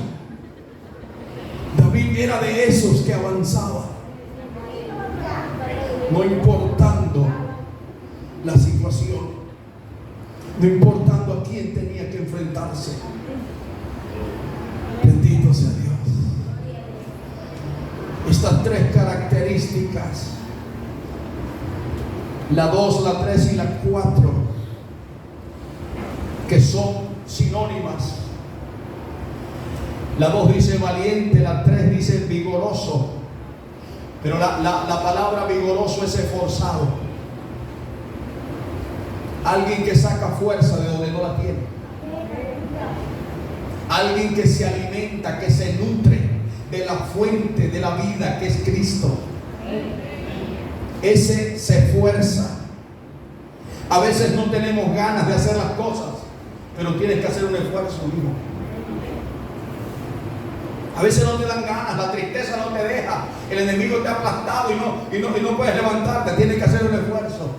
David era de esos que avanzaba, no importando la situación, no importando a quién tenía que enfrentarse. Bendito sea Dios. Estas tres características, la 2, la 3 y la 4, que son sinónimas. La 2 dice valiente, la 3 dice vigoroso, pero la palabra vigoroso es esforzado. Alguien que saca fuerza de donde no la tiene. Alguien que se alimenta, que se nutre de la fuente de la vida, que es Cristo. Ese se esfuerza. A veces no tenemos ganas de hacer las cosas, pero tienes que hacer un esfuerzo, hijo. A veces no te dan ganas, la tristeza no te deja, el enemigo te ha aplastado y no puedes levantarte, tienes que hacer un esfuerzo.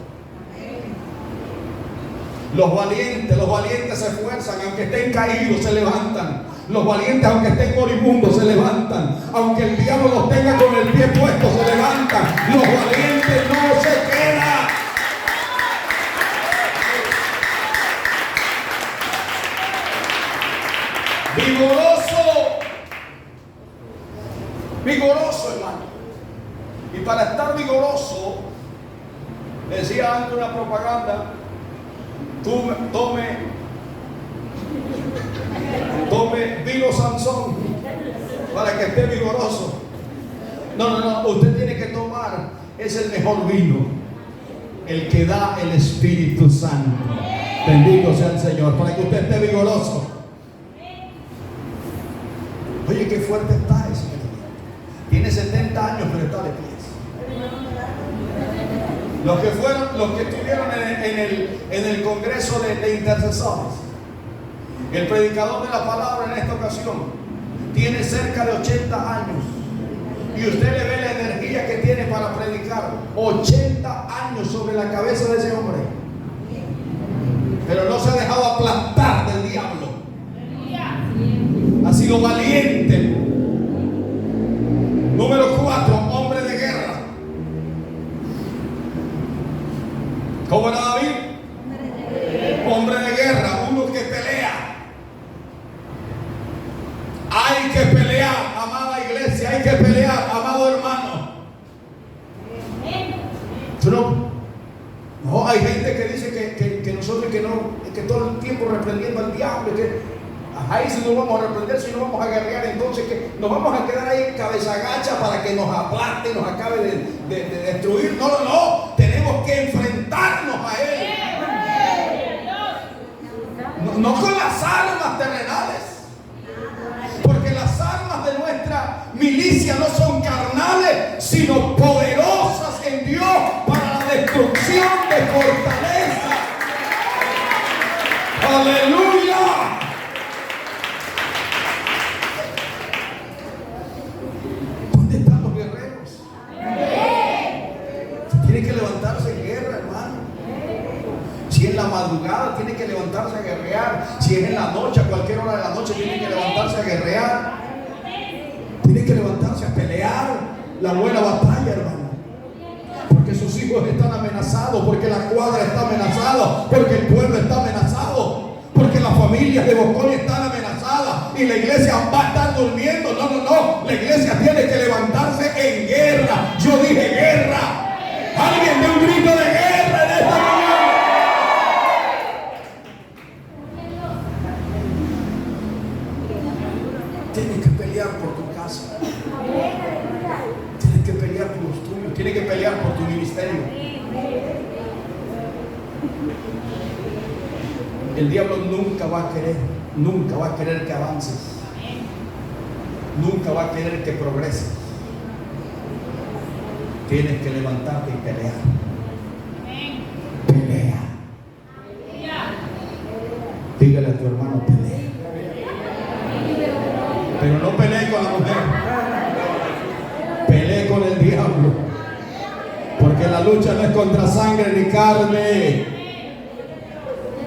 Los valientes se esfuerzan, aunque estén caídos se levantan. Los valientes, aunque estén moribundos, se levantan. Aunque el diablo los tenga con el pie puesto, se levantan. Los valientes no se quedan. Vigoroso, hermano. Y para estar vigoroso, decía antes una propaganda, tome vino Sansón para que esté vigoroso. No, usted tiene que tomar, es el mejor vino, el que da el Espíritu Santo. Bendito sea el Señor, para que usted esté vigoroso. Oye, qué fuerte está ese. Tiene 70 años, pero está de pies. Los que estuvieron en el Congreso de Intercesores, el predicador de la palabra en esta ocasión tiene cerca de 80 años. Y usted le ve la energía que tiene para predicar. 80 años sobre la cabeza de ese hombre. Pero no se ha dejado aplastar del diablo. Ha sido valiente. Número 4, hombre de guerra. ¿Cómo era David? Hombre de guerra, uno que pelea. Hay que pelear, amada iglesia, hay que pelear, amado hermano. No, hay gente que dice que nosotros que todo el tiempo reprendiendo al diablo, ahí si no vamos a reprender, si no vamos a guerrear, entonces que nos vamos a quedar ahí cabeza gacha para que nos aplaste y nos acabe de destruir. No, tenemos que enfrentarnos a él. No con las armas terrenales, porque las armas de nuestra milicia no son carnales, sino poderosas en Dios para la destrucción de fortaleza. Aleluya. ¿Dónde están los guerreros? Tiene que levantarse en guerra, hermano. Si es la madrugada, tiene que levantarse a guerrear. Si es en la noche, a cualquier hora de la noche, tiene que levantarse a guerrear. Tiene que levantarse a pelear la buena batalla, hermano. Porque sus hijos están amenazados, porque la cuadra está amenazada, porque el pueblo está amenazado, porque las familias de Bosconi están amenazadas y la iglesia va a estar durmiendo. No. La iglesia tiene que levantarse en guerra. Yo dije guerra. Alguien dé un grito de guerra en esta mañana. ministerio. El diablo nunca va a querer que avances. Nunca va a querer que progreses. Tienes que levantarte y pelear. Pelea. Dígale a tu hermano, pelea. Pero no pelee con la mujer. Pelee con el diablo. Porque la lucha no es contra sangre ni carne.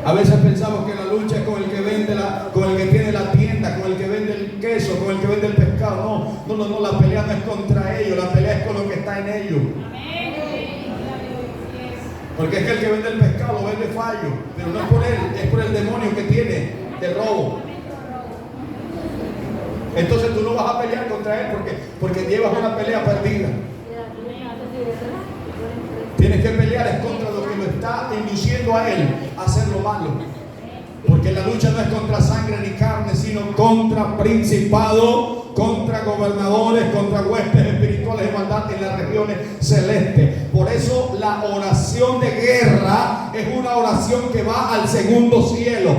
A veces pensamos que la lucha es con el que vende con el que tiene la tienda, con el que vende el queso, con el que vende el pescado. No, la pelea no es contra ellos, la pelea es con lo que está en ellos. Porque es que el que vende el pescado lo vende fallo, pero no es por él, es por el demonio que tiene de robo. Entonces tú no vas a pelear contra él porque llevas una pelea perdida. Tienes que pelear es contra lo que lo está induciendo a él a hacer lo malo. Porque la lucha no es contra sangre ni carne, sino contra principados, contra gobernadores, contra huestes espirituales de maldad en las regiones celestes. Por eso la oración de guerra es una oración que va al segundo cielo.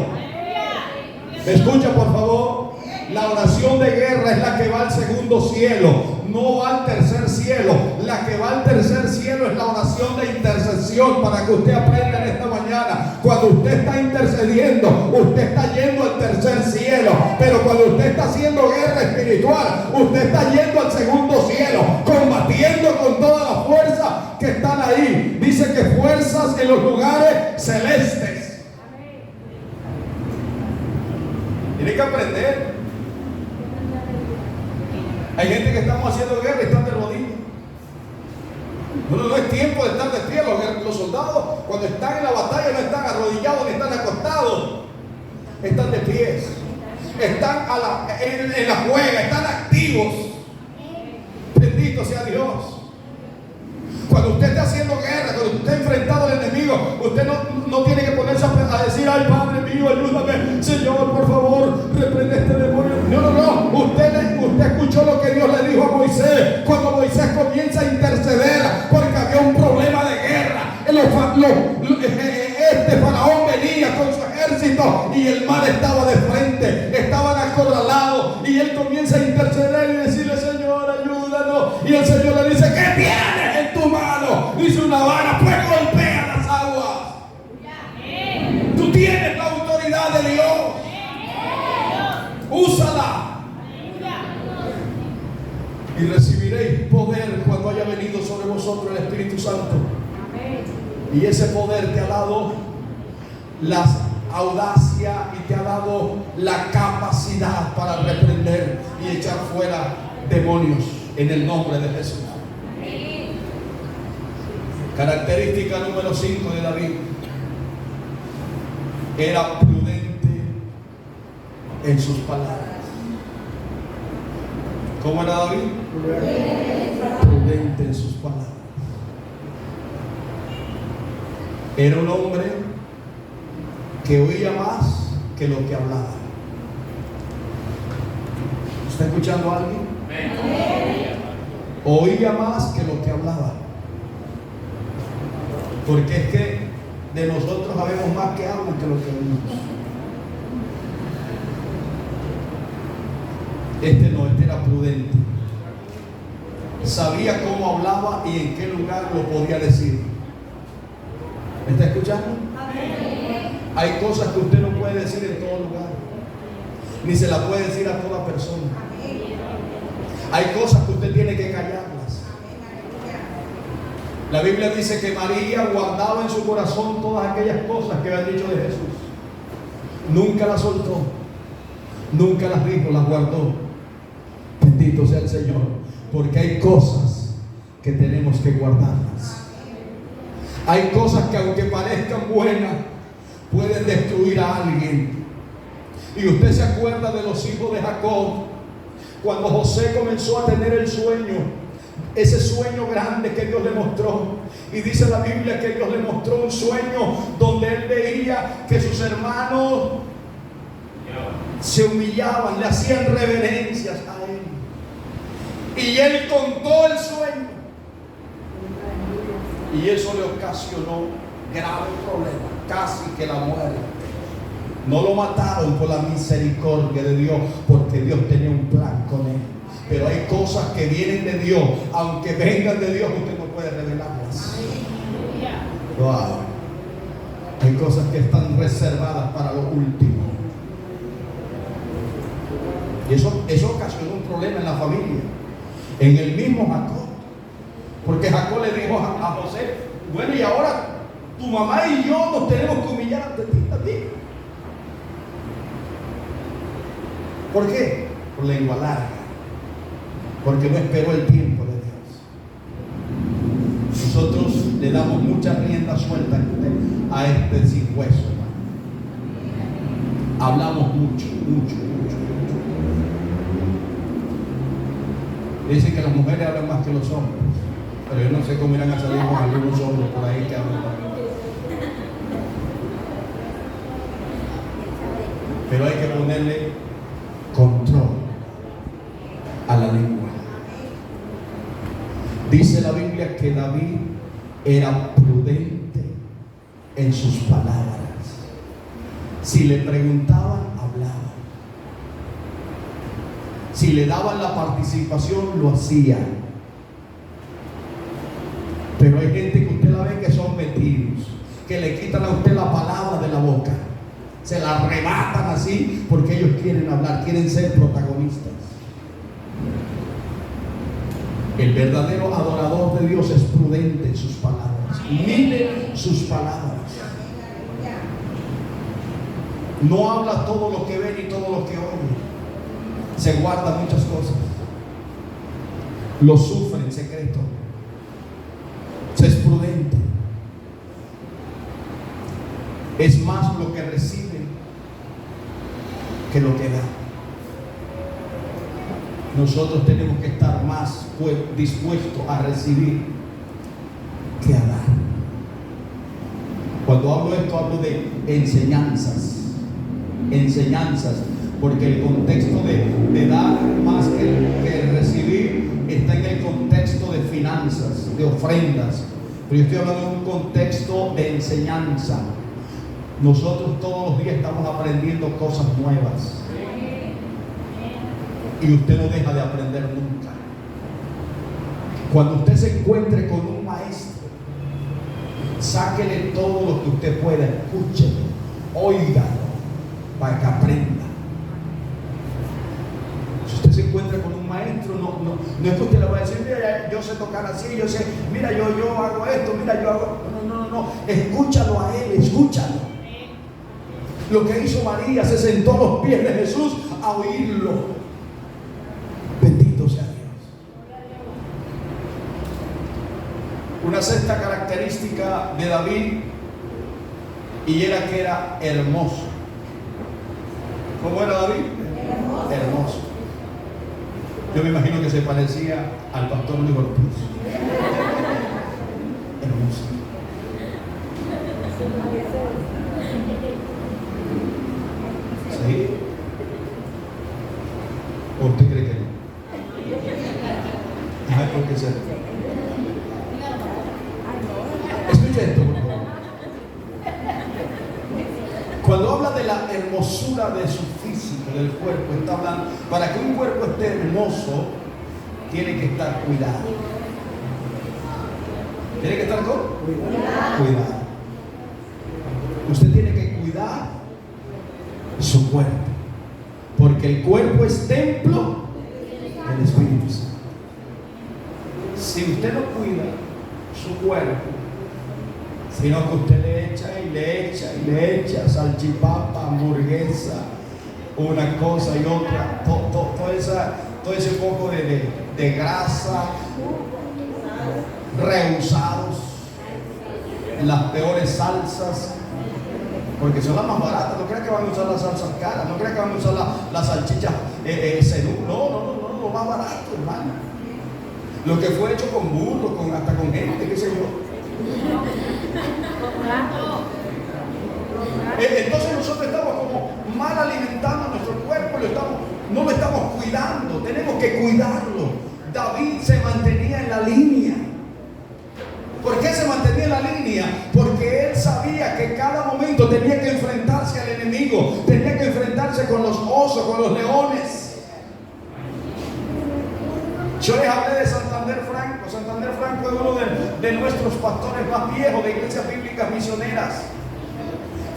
¿Me escucha, por favor? La oración de guerra es la que va al segundo cielo, no va al tercer cielo. La que va al tercer cielo es la oración de intercesión, para que usted aprenda en esta mañana. Cuando usted está intercediendo, usted está yendo al tercer cielo. Pero cuando usted está haciendo guerra espiritual, usted está yendo al segundo cielo, combatiendo con toda la fuerza que están ahí. Dice que fuerzas en los lugares celestes. Tiene que aprender. Hay gente que estamos haciendo guerra y están de rodillas. No es tiempo de estar de pie. Los soldados, cuando están en la batalla, no están arrodillados ni están acostados. Están de pies. Están en la juega, están activos. Bendito sea Dios. Cuando usted está haciendo guerra, cuando usted está enfrentado al enemigo, usted no tiene que ponerse a decir: ay, Padre mío, ayúdame, Señor, por favor, reprende este demonio. No. Usted escuchó lo que Dios le dijo a Moisés cuando Moisés comienza a interceder porque había un problema de guerra. Este faraón venía con su ejército y el mar estaba de frente, estaban acorralados, y él comienza a interceder y decirle: Señor, ayúdanos. Y el Señor le dice: ¿qué tienes en tu mano? Dice: una vara. Pues golpea las aguas. Tú tienes la autoridad de Dios. Úsala. Y recibiréis poder cuando haya venido sobre vosotros el Espíritu Santo. Y ese poder te ha dado la audacia y te ha dado la capacidad para reprender y echar fuera demonios en el nombre de Jesús. Característica número 5 de David: era prudente en sus palabras. ¿Cómo era David? Prudente en sus palabras. Era un hombre que oía más que lo que hablaba. ¿Está escuchando a alguien? Oía más que lo que hablaba. Porque es que de nosotros sabemos más que hablan que lo que oímos. Este era prudente. Sabía cómo hablaba y en qué lugar lo podía decir. ¿Me está escuchando? Hay cosas que usted no puede decir en todo lugar, ni se las puede decir a toda persona. Hay cosas que usted tiene que callarlas. La Biblia dice que María guardaba en su corazón todas aquellas cosas que habían dicho de Jesús. Nunca las soltó, nunca las dijo, las guardó. Bendito sea el Señor, porque hay cosas que tenemos que guardarlas. Hay cosas que, aunque parezcan buenas, pueden destruir a alguien. Y usted se acuerda de los hijos de Jacob, cuando José comenzó a tener el sueño, ese sueño grande que Dios le mostró. Y dice la Biblia que Dios le mostró un sueño donde él veía que sus hermanos se humillaban, le hacían reverencias a él. Y él contó el sueño. Y eso le ocasionó grave problema, casi que la muerte. No lo mataron por la misericordia de Dios, porque Dios tenía un plan con él. Pero hay cosas que vienen de Dios, aunque vengan de Dios, usted no puede revelarlas. Wow. Hay cosas que están reservadas para lo último. Y eso ocasionó un problema en la familia, en el mismo Jacob. Porque Jacob le dijo a José: bueno, y ahora tu mamá y yo nos tenemos que humillar ante ti también. ¿Por qué? Por lengua larga. Porque no esperó el tiempo de Dios. Nosotros le damos mucha rienda suelta a este sin hueso, hermano. Hablamos mucho. Dicen que las mujeres hablan más que los hombres, pero yo no sé cómo irán a salir con algunos hombres por ahí que hablan. Pero hay que ponerle control a la lengua. Dice la Biblia que David era prudente en sus palabras. Si le preguntaban, hablaba. Si le daban la participación, lo hacía. Pero hay gente que usted la ve que son metidos, que le quitan a usted la palabra de la boca, se la arrebatan así porque ellos quieren hablar, quieren ser protagonistas. El verdadero adorador de Dios es prudente en sus palabras. Mide sus palabras. No habla todo lo que ve ni todo lo que oye. Se guarda muchas cosas. Lo sufre en secreto. Se es prudente. Es más lo que recibe que lo que da. Nosotros tenemos que estar más dispuestos a recibir que a dar. Cuando hablo de esto, hablo de enseñanzas, porque el contexto de dar más que recibir está en el contexto de finanzas, de ofrendas, pero yo estoy hablando de un contexto de enseñanza. Nosotros todos los días estamos aprendiendo cosas nuevas. Y usted no deja de aprender nunca. Cuando usted se encuentre con un maestro, sáquele todo lo que usted pueda, escúchelo, óigalo, para que aprenda. Si usted se encuentra con un maestro, no es que usted le va a decir: mira, yo sé tocar así, yo sé, mira, yo hago esto, mira, yo hago. No, escúchalo a él, escúchalo. Lo que hizo María, se sentó a los pies de Jesús a oírlo. Bendito sea Dios. Una sexta característica de David, y era que era hermoso. ¿Cómo era David? Hermoso. Yo me imagino que se parecía al pastor Luis Ortiz. Hermoso. ¿Sí? ¿O usted cree que no? ¿Por qué ser? Escucha esto, por favor. Cuando habla de la hermosura de su físico, del cuerpo, está hablando, para que un cuerpo esté hermoso, tiene que estar cuidado. ¿Tiene que estar con? Cuidado. Usted tiene que cuidar su cuerpo, porque el cuerpo es templo del Espíritu Santo. Si usted no cuida su cuerpo, sino que usted le echa salchipapa, hamburguesa, una cosa y otra, todo ese poco de grasa, rehusados, las peores salsas, porque son las más baratas. No crean que van a usar las salsas caras, no crean que van a usar las salchichas cenú. No, lo más barato, hermano. Lo que fue hecho con burro, hasta con gente, qué sé yo. Entonces nosotros estamos como mal alimentando nuestro cuerpo, no lo estamos cuidando, tenemos que cuidarlo. David se mantenía en la línea. ¿Por qué se mantenía? tenía, porque él sabía que cada momento tenía que enfrentarse al enemigo, tenía que enfrentarse con los osos, con los leones. Yo les hablé de Santander Franco. Santander Franco es uno de nuestros pastores más viejos de iglesias bíblicas misioneras.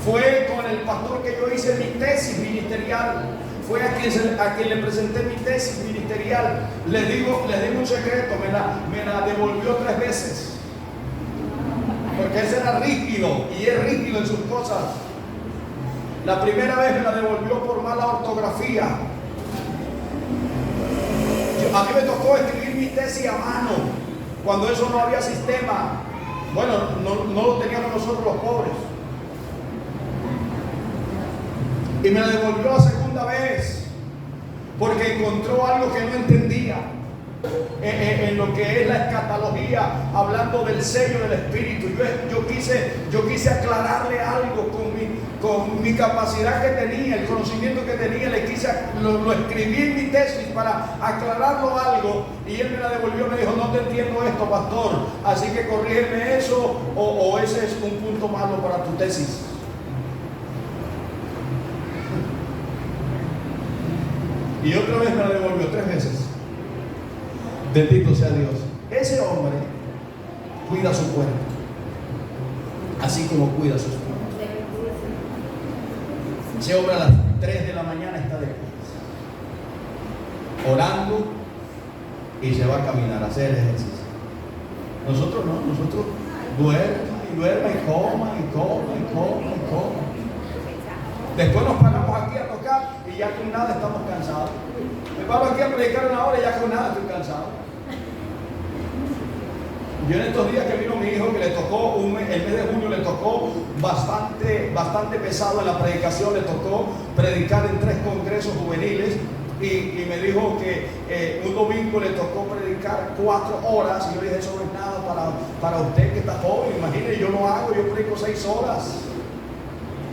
Fue con el pastor que yo hice mi tesis ministerial. Fue a quien le presenté mi tesis ministerial. Les digo un secreto, me la devolvió 3 veces. Porque ese era rígido y es rígido en sus cosas. La primera vez me la devolvió por mala ortografía. A mí me tocó escribir mi tesis a mano, cuando eso no había sistema. Bueno, no lo teníamos nosotros los pobres. Y me la devolvió la segunda vez, porque encontró algo que no entendía en lo que es la escatología, hablando del sello del Espíritu. Yo quise aclararle algo con mi capacidad que tenía, el conocimiento que tenía. Lo escribí en mi tesis para aclararlo algo, y él me la devolvió. Me dijo: no te entiendo esto, pastor, así que corrígeme eso, o ese es un punto malo para tu tesis. Y otra vez me la devolvió 3 veces. Bendito sea Dios. Ese hombre cuida su cuerpo, así como cuida sus cuerpos. Ese hombre a las 3 de la mañana está de pie, orando, y se va a caminar, a hacer ejercicio. Nosotros no, nosotros duerma y coma. Después nos paramos aquí a tocar y ya con nada estamos cansados. Me paro aquí a predicar 1 hora y ya con nada estoy cansado. Yo en estos días que vino mi hijo, que le tocó el mes de junio, le tocó bastante pesado en la predicación. Le tocó predicar en 3 congresos juveniles, y me dijo que un domingo le tocó predicar 4 horas. Y yo le dije: eso no es nada para usted que está joven. Imagínese, yo lo hago, yo predico 6 horas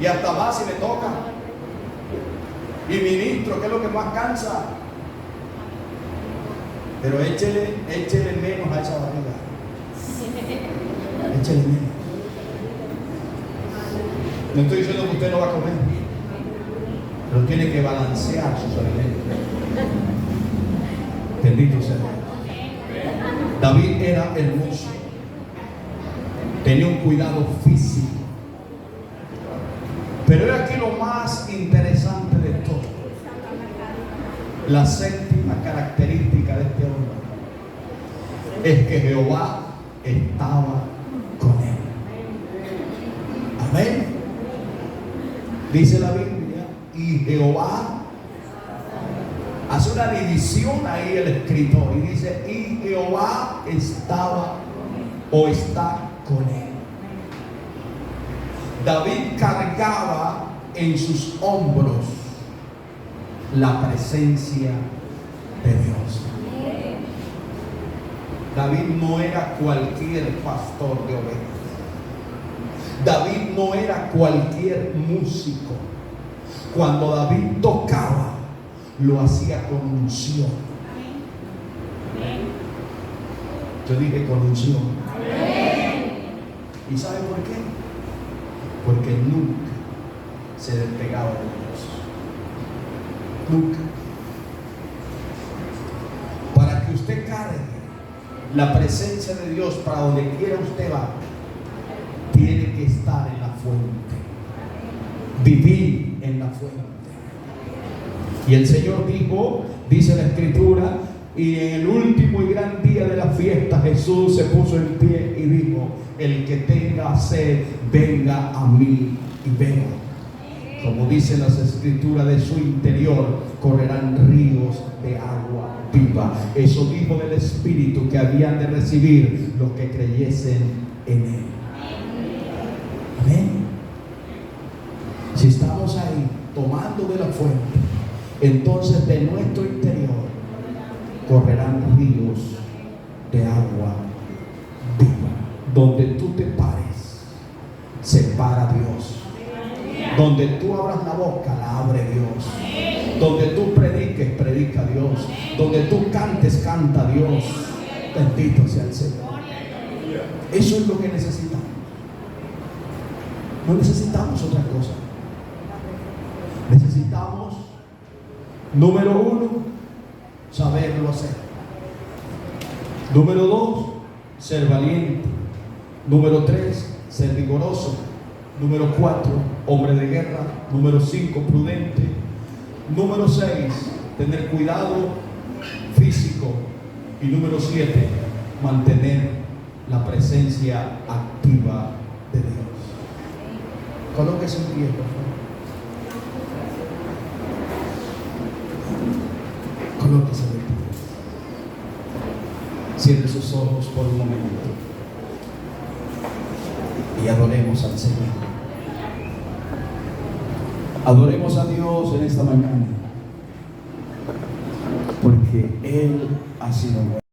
y hasta más si me toca, y ministro, que es lo que más cansa. Pero échele menos a esa barriga. Échele menos. No estoy diciendo que usted no va a comer, pero tiene que balancear sus alimentos. Bendito sea Dios. David era hermoso, tenía un cuidado físico. Pero era aquí lo más interesante de todo. La 7ª característica de este hombre es que Jehová estaba con él. Amén. Dice la Biblia, y Jehová hace una división ahí el escritor, y dice: y Jehová estaba o está con él. David cargaba en sus hombros la presencia de Dios. David no era cualquier pastor de ovejas. David no era cualquier músico. Cuando David tocaba, lo hacía con unción. Yo dije con unción. ¿Y sabe por qué? Porque nunca se despegaba de Dios. Nunca. Para que usted cargue la presencia de Dios para donde quiera usted va, tiene que estar en la fuente, vivir en la fuente. Y el Señor dijo, dice la Escritura, y en el último y gran día de la fiesta Jesús se puso en pie y dijo: el que tenga sed, venga a mí y beba. Como dicen las Escrituras, de su interior correrán ríos de agua viva. Eso dijo del Espíritu que habían de recibir los que creyesen en Él. Amén. Si estamos ahí tomando de la fuente, entonces de nuestro interior correrán ríos de agua viva. Donde tú te pares, se para Dios. Donde tú abras la boca, la abre Dios. Donde tú prediques, predica Dios. Donde tú cantes, canta Dios. Bendito sea el Señor. Eso es lo que necesitamos. No necesitamos otra cosa. Necesitamos, número 1, saberlo hacer. Número 2, ser valiente. Número 3, ser vigoroso. Número 4, hombre de guerra. Número 5, prudente. Número 6, tener cuidado físico. Y número 7, mantener la presencia activa de Dios. Colóquese en pie, por favor. Colóquese de pie. Cierre sus ojos por un momento y adoremos al Señor. Adoremos a Dios en esta mañana, porque Él ha sido bueno.